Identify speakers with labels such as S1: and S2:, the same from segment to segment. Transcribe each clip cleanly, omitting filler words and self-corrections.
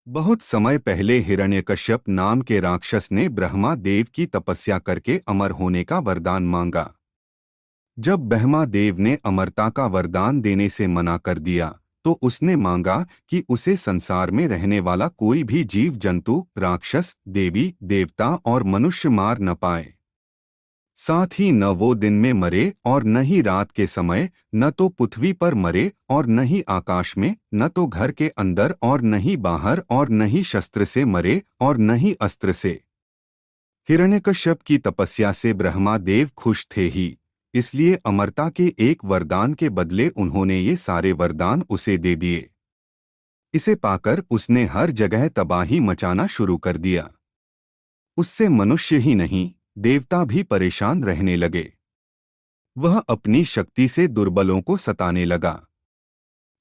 S1: बहुत समय पहले हिरण्यकश्यप नाम के राक्षस ने ब्रह्मा देव की तपस्या करके अमर होने का वरदान मांगा। जब ब्रह्मा देव ने अमरता का वरदान देने से मना कर दिया, तो उसने मांगा कि उसे संसार में रहने वाला कोई भी जीव जंतु, राक्षस, देवी देवता और मनुष्य मार न पाए। साथ ही न वो दिन में मरे और न ही रात के समय, न तो पृथ्वी पर मरे और न ही आकाश में, न तो घर के अंदर और न ही बाहर, और न ही शस्त्र से मरे और न ही अस्त्र से। हिरण्यकश्यप की तपस्या से ब्रह्मा देव खुश थे ही, इसलिए अमरता के एक वरदान के बदले उन्होंने ये सारे वरदान उसे दे दिए। इसे पाकर उसने हर जगह तबाही मचाना शुरू कर दिया। उससे मनुष्य ही नहीं, देवता भी परेशान रहने लगे। वह अपनी शक्ति से दुर्बलों को सताने लगा।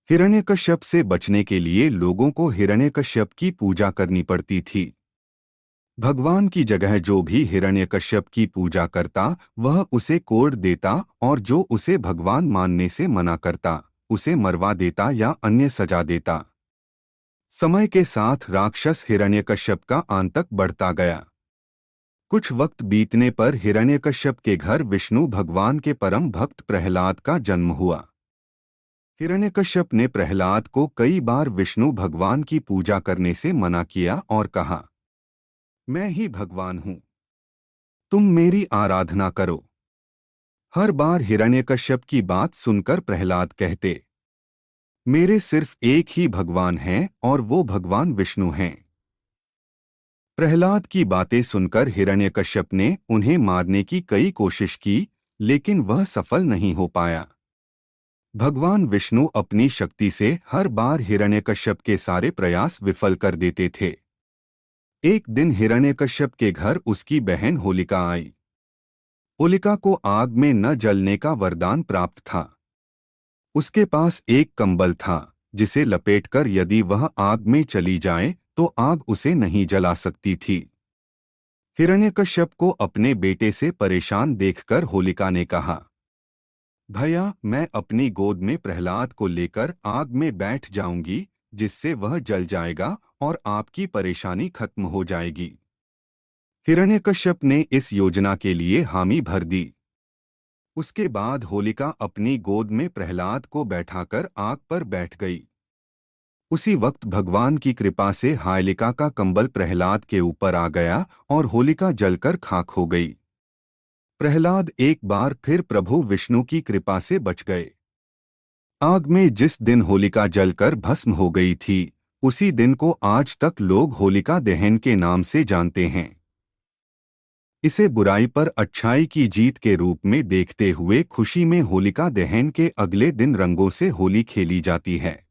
S1: हिरण्यकश्यप से बचने के लिए लोगों को हिरण्यकश्यप की पूजा करनी पड़ती थी। भगवान की जगह जो भी हिरण्यकश्यप की पूजा करता, वह उसे कोड़ देता, और जो उसे भगवान मानने से मना करता, उसे मरवा देता या अन्य सजा देता। समय के साथ राक्षस हिरण्यकश्यप का आतंक बढ़ता गया। कुछ वक्त बीतने पर हिरण्यकश्यप के घर विष्णु भगवान के परम भक्त प्रहलाद का जन्म हुआ। हिरण्यकश्यप ने प्रहलाद को कई बार विष्णु भगवान की पूजा करने से मना किया और कहा, मैं ही भगवान हूँ, तुम मेरी आराधना करो। हर बार हिरण्यकश्यप की बात सुनकर प्रहलाद कहते, मेरे सिर्फ एक ही भगवान हैं और वो भगवान विष्णु हैं। प्रहलाद की बातें सुनकर हिरण्यकश्यप ने उन्हें मारने की कई कोशिश की, लेकिन वह सफल नहीं हो पाया। भगवान विष्णु अपनी शक्ति से हर बार हिरण्यकश्यप के सारे प्रयास विफल कर देते थे। एक दिन हिरण्यकश्यप के घर उसकी बहन होलिका आई। होलिका को आग में न जलने का वरदान प्राप्त था। उसके पास एक कंबल था, जिसे लपेटकर यदि वह आग में चली जाए तो आग उसे नहीं जला सकती थी। हिरण्यकश्यप को अपने बेटे से परेशान देखकर होलिका ने कहा, भैया, मैं अपनी गोद में प्रहलाद को लेकर आग में बैठ जाऊंगी, जिससे वह जल जाएगा और आपकी परेशानी खत्म हो जाएगी। हिरण्यकश्यप ने इस योजना के लिए हामी भर दी। उसके बाद होलिका अपनी गोद में प्रहलाद को बैठाकर आग पर बैठ गई। उसी वक्त भगवान की कृपा से होलिका का कंबल प्रहलाद के ऊपर आ गया और होलिका जलकर खाक हो गई। प्रहलाद एक बार फिर प्रभु विष्णु की कृपा से बच गए। आग में जिस दिन होलिका जलकर भस्म हो गई थी, उसी दिन को आज तक लोग होलिका दहन के नाम से जानते हैं। इसे बुराई पर अच्छाई की जीत के रूप में देखते हुए खुशी में होलिका दहन के अगले दिन रंगों से होली खेली जाती है।